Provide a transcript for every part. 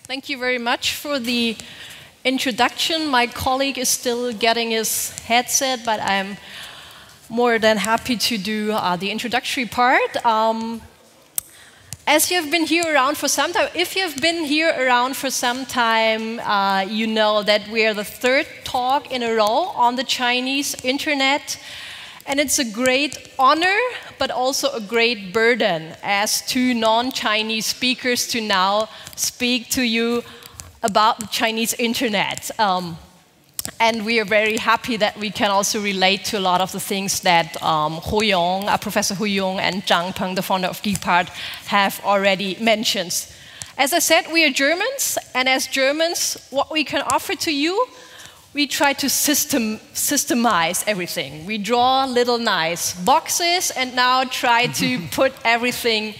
Thank you very much for the introduction. My colleague is still getting his headset, but I'm more than happy to do the introductory part. As you have been here around for some time, if you have been here around for some time, you know that we are the third talk in a row on the Chinese internet. And it's a great honor, but also a great burden as two non-Chinese speakers to now speak to you about the Chinese internet. And we are very happy that we can also relate to a lot of the things that Professor Hu Yong and Zhang Peng, the founder of Geekpart, have already mentioned. As I said, we are Germans, and as Germans, what we can offer to you, we try to systemize everything. We draw little nice boxes and now try to put everything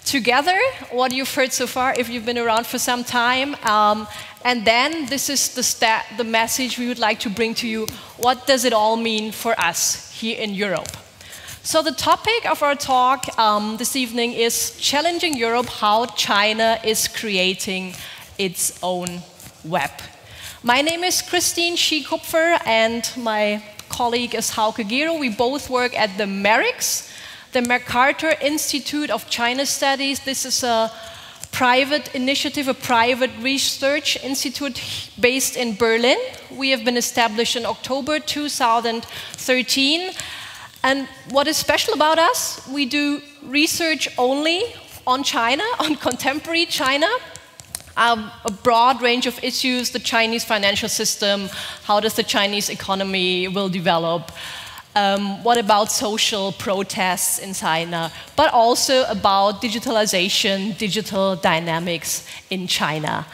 together, what you've heard so far if you've been around for some time. And then this is the message we would like to bring to you. What does it all mean for us here in Europe? So the topic of our talk this evening is Challenging Europe, how China is creating its own web. My name is Kristin Shi-Kupfer and my colleague is Hauke Gierow. We both work at the MERIX, the MacArthur Institute of China Studies. This is a private initiative, a private research institute based in Berlin. We have been established in October 2013. And what is special about us? We do research only on China, on contemporary China. A broad range of issues, the Chinese financial system, how does the Chinese economy will develop, what about social protests in China, but also about digitalization, digital dynamics in China.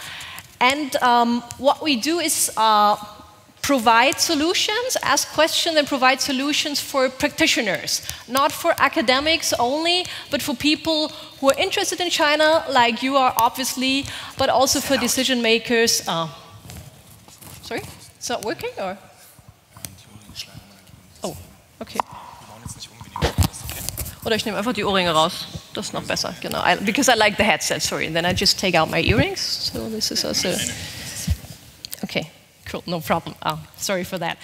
And what we do is provide solutions, ask questions and provide solutions for practitioners, not for academics only, but for people who are interested in China, like you are obviously, but also for decision makers. Sorry, it's not working or? Oh, okay. Oder ich nehme einfach die Ohrringe raus. Das ist noch besser, genau. Because I like the headset, sorry. And then I just take out my earrings. So this is also, okay. Cool, no problem. Sorry for that.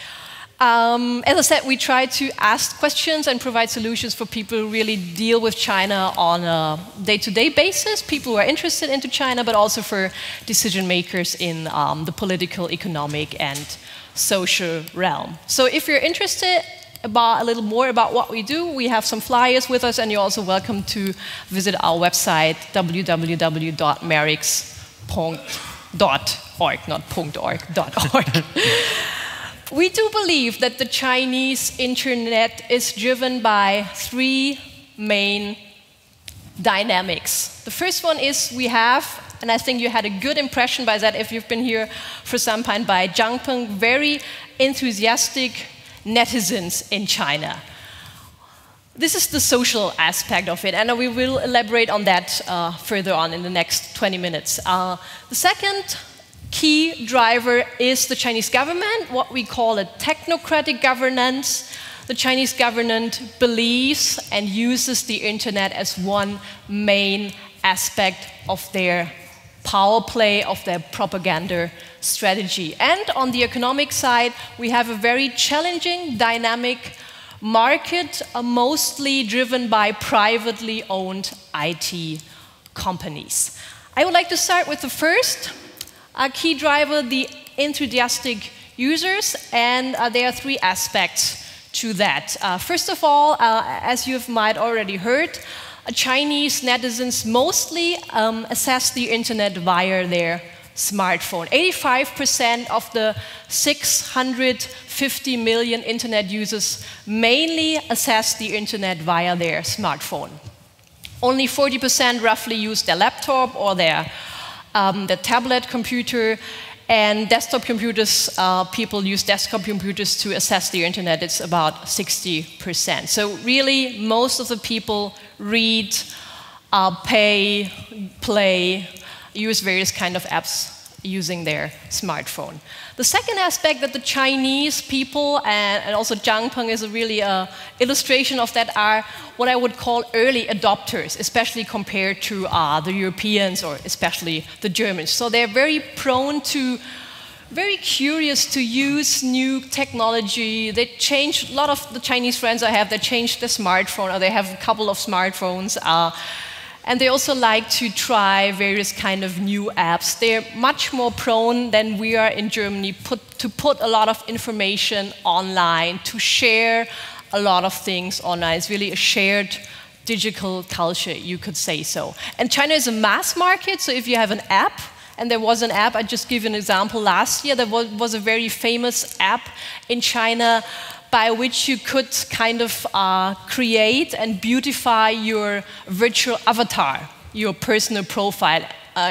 As I said, we try to ask questions and provide solutions for people who really deal with China on a day-to-day basis, people who are interested into China, but also for decision makers in the political, economic, and social realm. So if you're interested about a little more about what we do, we have some flyers with us, and you're also welcome to visit our website, www.merix.org, not .org. We do believe that the Chinese internet is driven by three main dynamics. The first one is we have, and I think you had a good impression by that if you've been here for some time, by Zhang Peng, very enthusiastic netizens in China. This is the social aspect of it, and we will elaborate on that further on in the next 20 minutes. The second key driver is the Chinese government, what we call a technocratic governance. The Chinese government believes and uses the internet as one main aspect of their power play, of their propaganda strategy. And on the economic side, we have a very challenging, dynamic market, mostly driven by privately owned IT companies. I would like to start with the first key driver, the enthusiastic users, and there are three aspects to that. First of all, as you might already heard, Chinese netizens mostly access the internet via their smartphone. 85% of the 650 million internet users mainly access the internet via their smartphone. Only 40% roughly use their laptop or their tablet computer, and desktop computers, people use desktop computers to access the internet. It's about 60%. So really, most of the people read, pay, play, use various kind of apps using their smartphone. The second aspect that the Chinese people, and also Zhang Peng is a really illustration of that, are what I would call early adopters, especially compared to the Europeans or especially the Germans. So they're very prone to, very curious to use new technology. They change, a lot of the Chinese friends I have, they changed their smartphone, or they have a couple of smartphones. And they also like to try various kind of new apps. They're much more prone than we are in Germany to put a lot of information online, to share a lot of things online. It's really a shared digital culture, you could say so. And China is a mass market, so if you have an app, and there was an app, I just give you an example, last year there was a very famous app in China by which you could kind of create and beautify your virtual avatar, your personal profile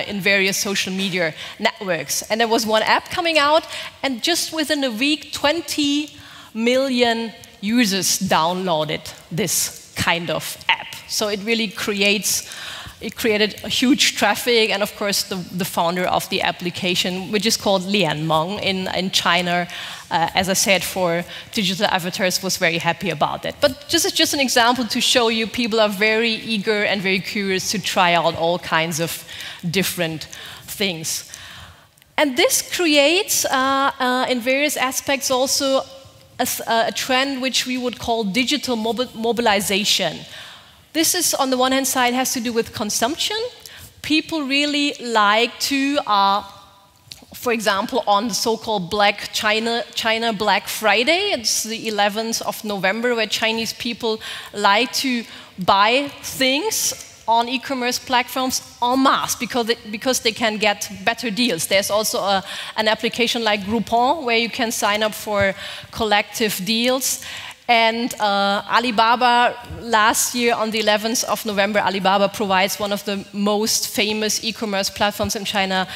in various social media networks. And there was one app coming out, and just within a week, 20 million users downloaded this kind of app. So it really created a huge traffic, and of course the founder of the application, which is called Lian Meng in China, as I said, for digital avatars, was very happy about it. But this is just an example to show you people are very eager and very curious to try out all kinds of different things. And this creates, in various aspects also, a trend which we would call digital mobilization. This is, on the one hand side, has to do with consumption. People really like to, for example, on the so-called China Black Friday, it's the 11th of November, where Chinese people like to buy things on e-commerce platforms en masse because they can get better deals. There's also an application like Groupon where you can sign up for collective deals. And Alibaba, last year on the 11th of November, Alibaba provides one of the most famous e-commerce platforms in China.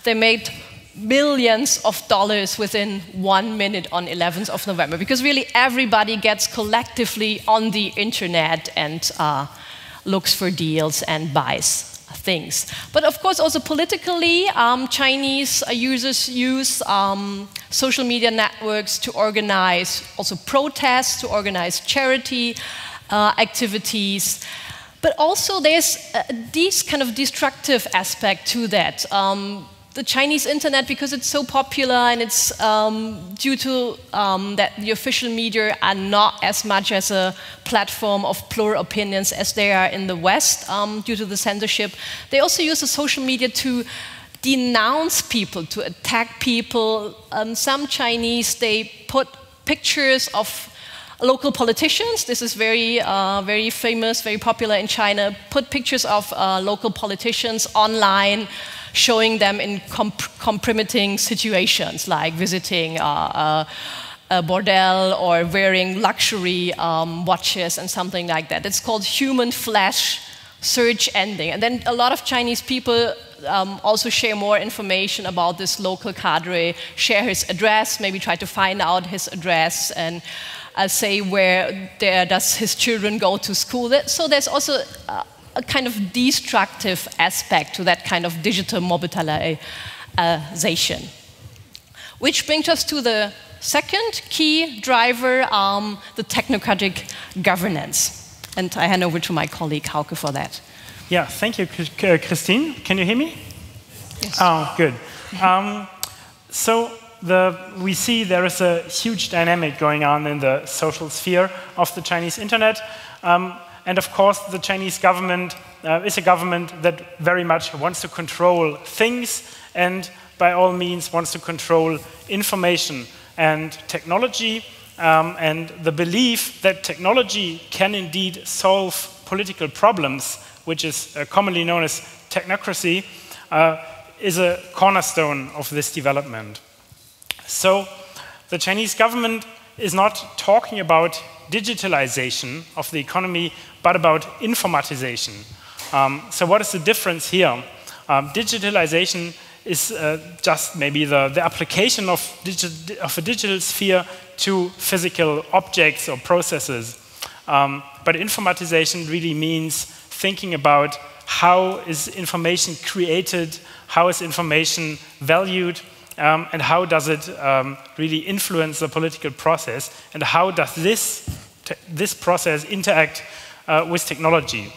They made millions of dollars within 1 minute on 11th of November, because really everybody gets collectively on the internet and looks for deals and buys things. But of course also politically, Chinese users use social media networks to organize also protests, to organize charity activities. But also there's this kind of destructive aspect to that. The Chinese internet, because it's so popular and it's due to that the official media are not as much as a platform of plural opinions as they are in the West due to the censorship. They also use the social media to denounce people, to attack people. Some Chinese, they put pictures of local politicians. This is very, very famous, very popular in China. Put pictures of local politicians online, showing them in compromising situations, like visiting a bordel or wearing luxury watches and something like that. It's called human flash search ending. And then a lot of Chinese people also share more information about this local cadre, share his address, maybe try to find out his address, and say where does his children go to school. So there's also a kind of destructive aspect to that kind of digital mobilization. Which brings us to the second key driver, the technocratic governance. And I hand over to my colleague Hauke for that. Yeah, thank you, Kristin. Can you hear me? Yes. Oh, good. So we see there is a huge dynamic going on in the social sphere of the Chinese internet. And of course, the Chinese government is a government that very much wants to control things and by all means wants to control information and technology, and the belief that technology can indeed solve political problems, which is commonly known as technocracy, is a cornerstone of this development. So the Chinese government is not talking about digitalization of the economy, but about informatization. So what is the difference here? Digitalization is just maybe the application of a digital sphere to physical objects or processes. But informatization really means thinking about how is information created, how is information valued, and how does it really influence the political process, and how does this process interact with technology.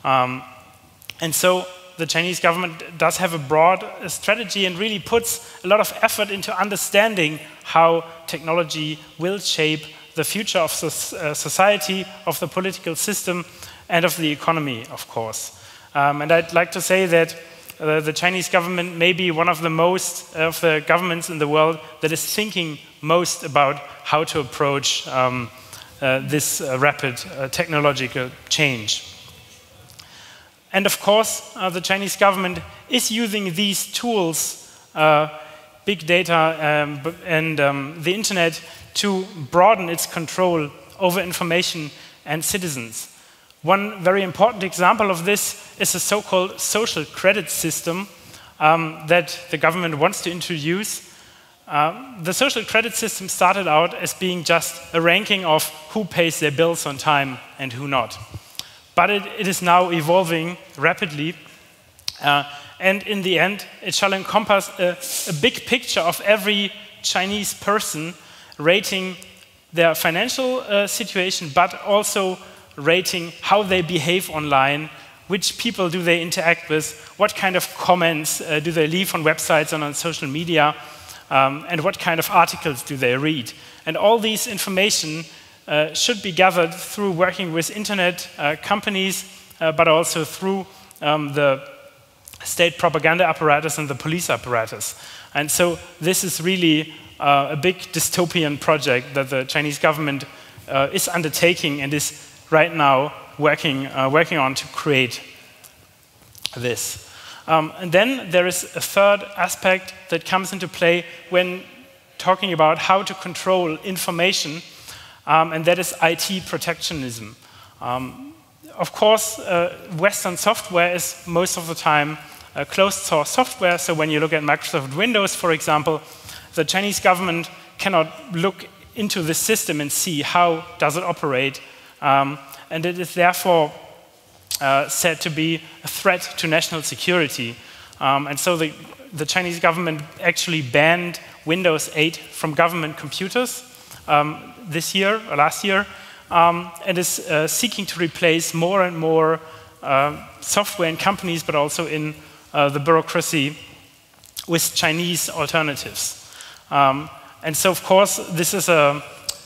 And so the Chinese government does have a broad strategy and really puts a lot of effort into understanding how technology will shape the future of society, of the political system, and of the economy, of course. And I'd like to say that the Chinese government may be one of the most of the governments in the world that is thinking most about how to approach this rapid technological change. And of course, the Chinese government is using these tools, big data and the internet, to broaden its control over information and citizens. One very important example of this is the so-called social credit system that the government wants to introduce. The social credit system started out as being just a ranking of who pays their bills on time and who not. But it is now evolving rapidly, and in the end, it shall encompass a big picture of every Chinese person, rating their financial situation, but also rating how they behave online, which people do they interact with, what kind of comments do they leave on websites and on social media, and what kind of articles do they read. And all these information should be gathered through working with internet companies, but also through the state propaganda apparatus and the police apparatus. And so this is really a big dystopian project that the Chinese government is undertaking and is right now working on to create this. And then there is a third aspect that comes into play when talking about how to control information, and that is IT protectionism. Of course, Western software is most of the time closed source software, so when you look at Microsoft Windows, for example, the Chinese government cannot look into the system and see how does it operate, and it is therefore said to be a threat to national security. And so the Chinese government actually banned Windows 8 from government computers this year, or last year, and is seeking to replace more and more software in companies, but also in the bureaucracy, with Chinese alternatives. And so, of course, this is a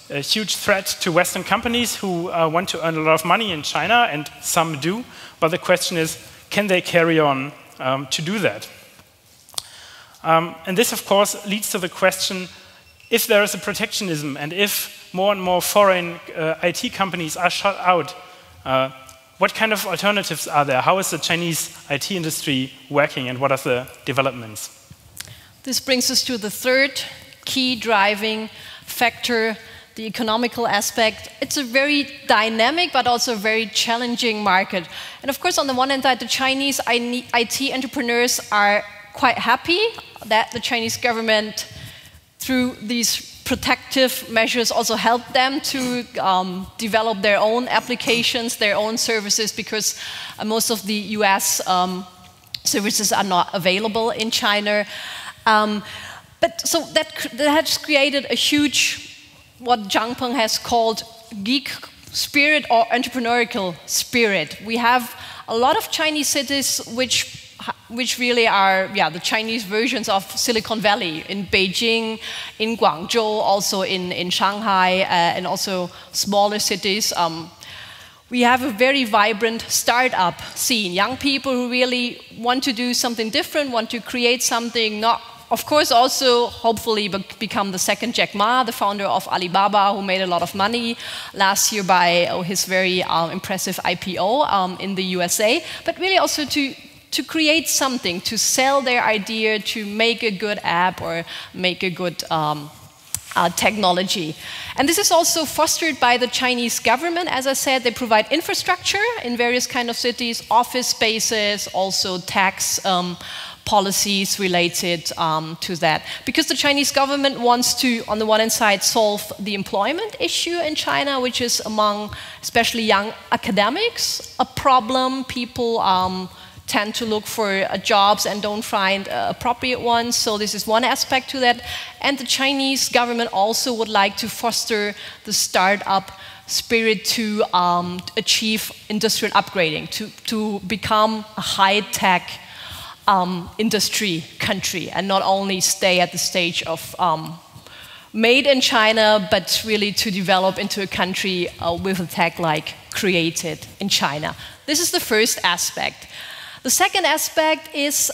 huge threat to Western companies who want to earn a lot of money in China, and some do, but the question is, can they carry on to do that? And this, of course, leads to the question, if there is a protectionism and if more and more foreign IT companies are shut out, what kind of alternatives are there? How is the Chinese IT industry working, and what are the developments? This brings us to the third key driving factor, the economical aspect. It's a very dynamic but also very challenging market. And of course, on the one hand side, the Chinese IT entrepreneurs are quite happy that the Chinese government, through these protective measures, also help them to develop their own applications, their own services, because most of the US services are not available in China. But so that has created a huge, what Zhang Peng has called geek spirit or entrepreneurial spirit. We have a lot of Chinese cities which really are the Chinese versions of Silicon Valley, in Beijing, in Guangzhou, also in Shanghai, and also smaller cities. We have a very vibrant startup scene. Young people who really want to do something different, want to create something, not, of course, also hopefully become the second Jack Ma, the founder of Alibaba, who made a lot of money last year by his very impressive IPO in the USA, but really also to create something, to sell their idea, to make a good app or make a good technology. And this is also fostered by the Chinese government. As I said, they provide infrastructure in various kind of cities, office spaces, also tax policies related to that. Because the Chinese government wants to, on the one hand side, solve the employment issue in China, which is among especially young academics, a problem. People tend to look for jobs and don't find appropriate ones. So this is one aspect to that. And the Chinese government also would like to foster the startup spirit to achieve industrial upgrading, to become a high-tech industry country and not only stay at the stage of made in China, but really to develop into a country with a tech like created in China. This is the first aspect. The second aspect is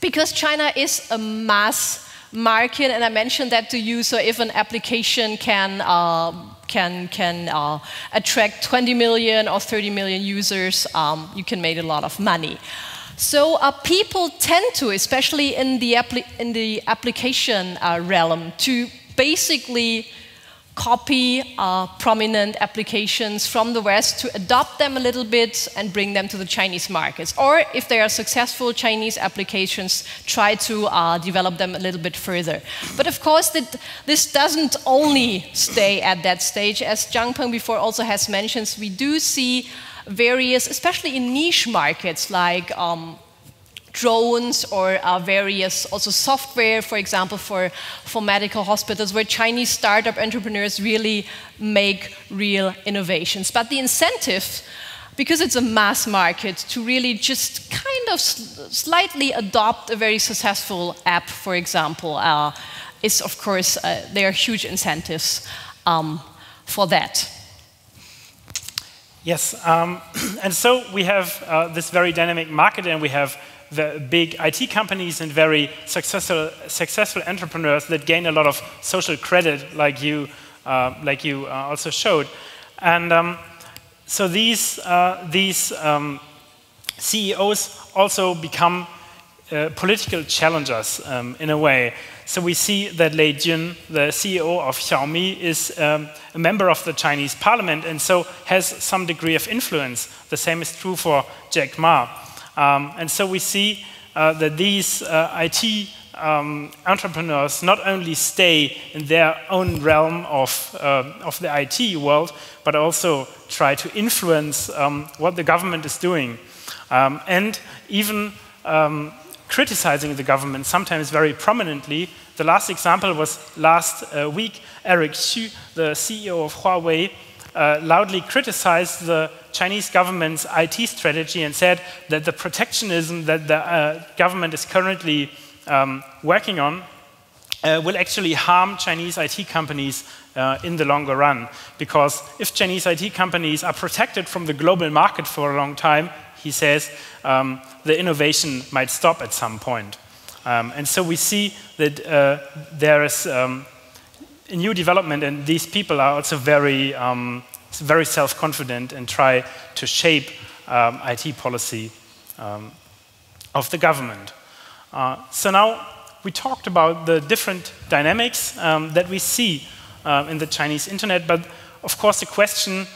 because China is a mass market, and I mentioned that to you, so if an application can attract 20 million or 30 million users, you can make a lot of money. So people tend to, especially in the application realm, to basically copy prominent applications from the West, to adopt them a little bit and bring them to the Chinese markets. Or if they are successful Chinese applications, try to develop them a little bit further. But of course, this doesn't only stay at that stage. As Zhang Peng before also has mentioned, we do see various, especially in niche markets like drones or various also software, for example, for medical hospitals, where Chinese startup entrepreneurs really make real innovations. But the incentive, because it's a mass market, to really just kind of slightly adopt a very successful app, for example, is of course, there are huge incentives for that. Yes, and so we have this very dynamic market, and we have the big IT companies and very successful entrepreneurs that gain a lot of social credit, like you also showed. And so these CEOs also become political challengers in a way. So we see that Lei Jun, the CEO of Xiaomi, is a member of the Chinese parliament and so has some degree of influence. The same is true for Jack Ma. And so we see that these IT entrepreneurs not only stay in their own realm of the IT world, but also try to influence what the government is doing. And even criticizing the government, sometimes very prominently. The last example was last week. Eric Xu, the CEO of Huawei, loudly criticized the Chinese government's IT strategy and said that the protectionism that the government is currently working on will actually harm Chinese IT companies in the longer run. Because if Chinese IT companies are protected from the global market for a long time, he says, the innovation might stop at some point. And so we see that there is a new development, and these people are also very self-confident and try to shape IT policy of the government. So now we talked about the different dynamics that we see in the Chinese internet, but of course the question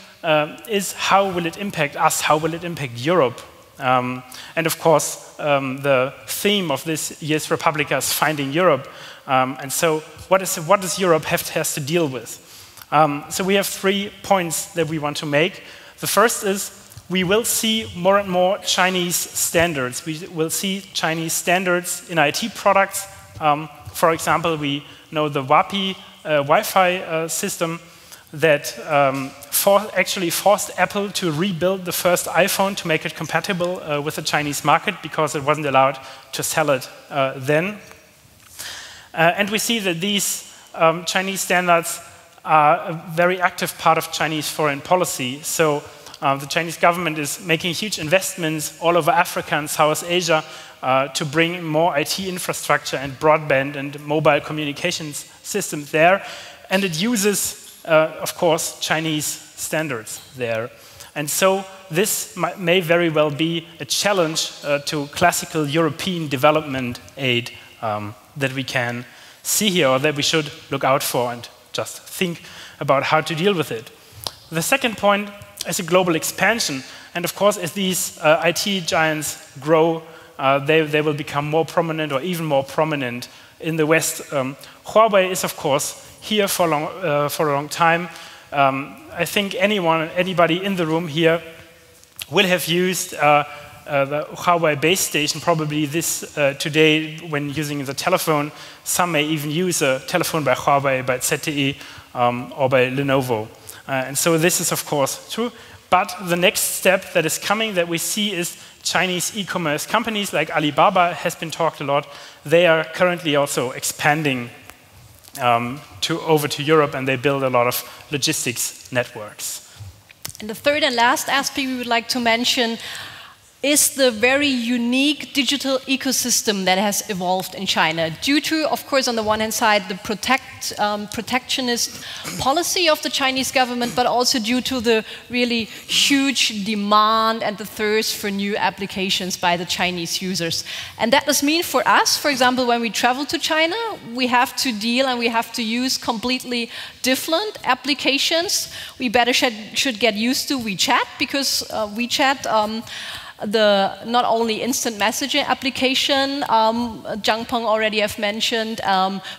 is how will it impact us, how will it impact Europe? And of course, the theme of this year's Republica is Finding Europe. And so what does Europe has to deal with? So we have 3 points that we want to make. The first is we will see more and more Chinese standards. We will see Chinese standards in IT products. For example, we know the WAPI Wi-Fi system that actually forced Apple to rebuild the first iPhone to make it compatible with the Chinese market because it wasn't allowed to sell it then. And we see that these Chinese standards are a very active part of Chinese foreign policy. So the Chinese government is making huge investments all over Africa and South Asia to bring more IT infrastructure and broadband and mobile communications systems there. And it uses of course, Chinese standards there. And so this may very well be a challenge to classical European development aid that we can see here, or that we should look out for and just think about how to deal with it. The second point is a global expansion. And of course, as these IT giants grow, they will become more prominent or even more prominent in the West. Huawei is, of course, here for a long time. I think anybody in the room here will have used the Huawei base station. Probably this today, when using the telephone, some may even use a telephone by Huawei, by ZTE, or by Lenovo. And so this is, of course, true. But the next step that is coming that we see is Chinese e-commerce companies like Alibaba has been talked a lot. They are currently also expanding over to Europe, and they build a lot of logistics networks. And the third and last aspect we would like to mention is the very unique digital ecosystem that has evolved in China due to, of course, on the one hand side, the protectionist policy of the Chinese government, but also due to the really huge demand and the thirst for new applications by the Chinese users. And that does mean for us, for example, when we travel to China, we have to deal and we have to use completely different applications. We better should get used to WeChat, because WeChat, the not only instant messaging application, Zhang Peng already have mentioned,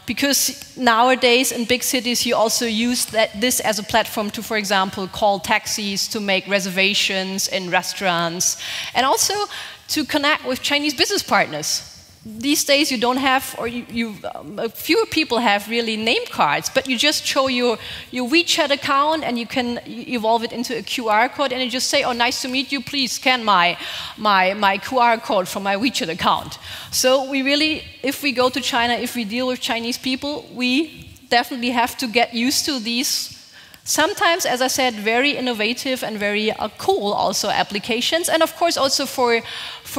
because nowadays in big cities you also use this as a platform to, for example, call taxis, to make reservations in restaurants, and also to connect with Chinese business partners. These days you don't have, or fewer people have really name cards, but you just show your WeChat account and you can evolve it into a QR code, and you just say, oh, nice to meet you, please scan my QR code from my WeChat account. So we really, if we go to China, if we deal with Chinese people, we definitely have to get used to these, sometimes, as I said, very innovative and very cool also applications, and of course also for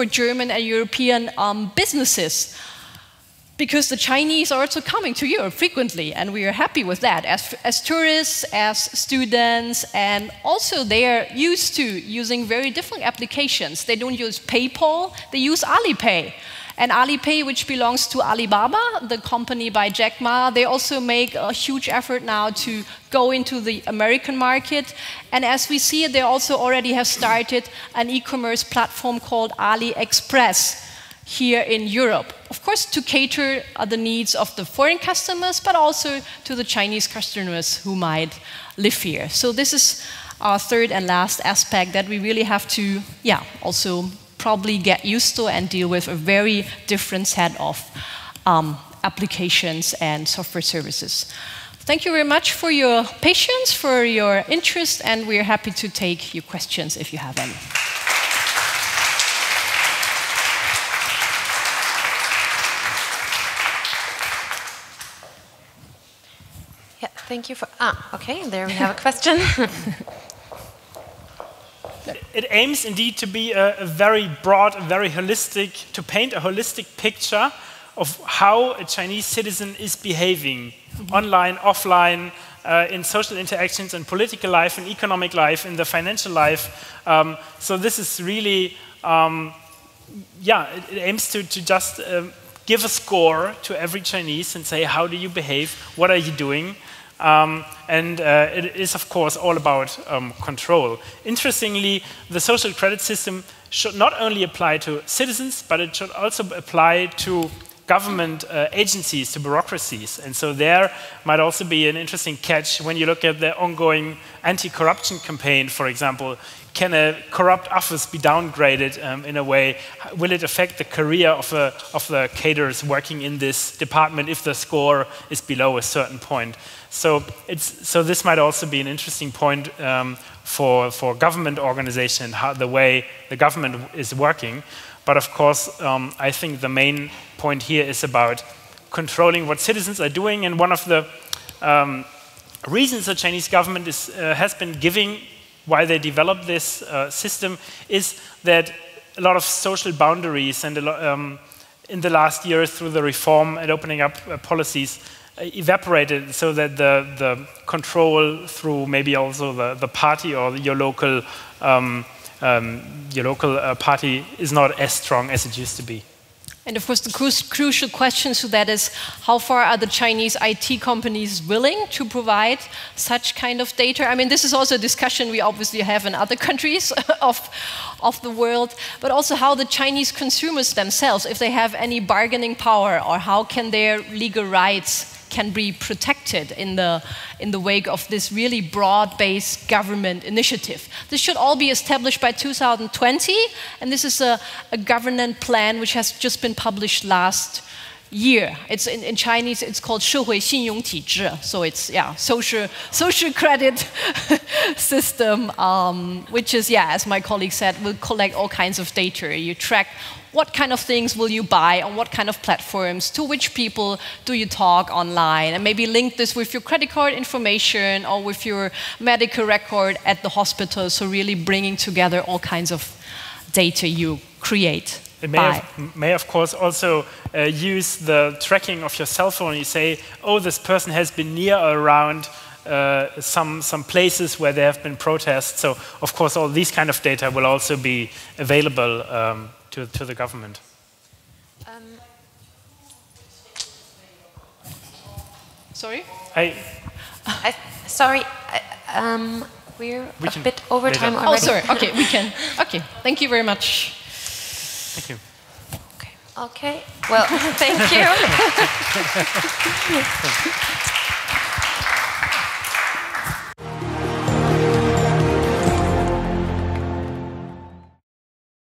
German and European businesses, because the Chinese are also coming to Europe frequently, and we are happy with that as tourists, as students, and also they are used to using very different applications. They don't use PayPal, they use Alipay. And Alipay, which belongs to Alibaba, the company by Jack Ma, they also make a huge effort now to go into the American market. And as we see, they also already have started an e-commerce platform called AliExpress here in Europe. Of course, to cater the needs of the foreign customers, but also to the Chinese customers who might live here. So this is our third and last aspect that we really have to, also probably get used to and deal with a very different set of applications and software services. Thank you very much for your patience, for your interest, and we're happy to take your questions if you have any. Yeah, thank you for, okay, there we have a question. It aims indeed to be a very broad, very holistic, to paint a holistic picture of how a Chinese citizen is behaving online, offline, in social interactions, in political life, in economic life, in the financial life. So this is really, it aims to just give a score to every Chinese and say, how do you behave? What are you doing? It is, of course, all about control. Interestingly, the social credit system should not only apply to citizens, but it should also apply to government agencies, to bureaucracies. And so there might also be an interesting catch when you look at the ongoing anti-corruption campaign, for example. Can a corrupt office be downgraded in a way? Will it affect the career of the cadres working in this department if the score is below a certain point? So this might also be an interesting point for government organization, how the way the government is working. But of course, I think the main point here is about controlling what citizens are doing. And one of the reasons the Chinese government has been giving why they developed this system is that a lot of social boundaries and in the last years through the reform and opening up policies evaporated, so that the control through maybe also the party or your local party is not as strong as it used to be. And of course, the crucial question to that is, how far are the Chinese IT companies willing to provide such kind of data? I mean, this is also a discussion we obviously have in other countries of the world, but also how the Chinese consumers themselves, if they have any bargaining power, or how can their legal rights can be protected in the wake of this really broad-based government initiative. This should all be established by 2020, and this is a governance plan which has just been published last year. It's in Chinese, it's called 社会信用体制. So it's social credit system, which is, as my colleague said, will collect all kinds of data. You track what kind of things will you buy on what kind of platforms, to which people do you talk online, and maybe link this with your credit card information or with your medical record at the hospital. So really bringing together all kinds of data you create. It may of course also use the tracking of your cell phone. You say, oh, this person has been near or around some places where there have been protests. So of course all these kind of data will also be available to the government. Sorry? Sorry, we're a bit over time already. Oh, sorry. Okay, we can. Okay, thank you very much. Thank you. Okay. Well, thank you.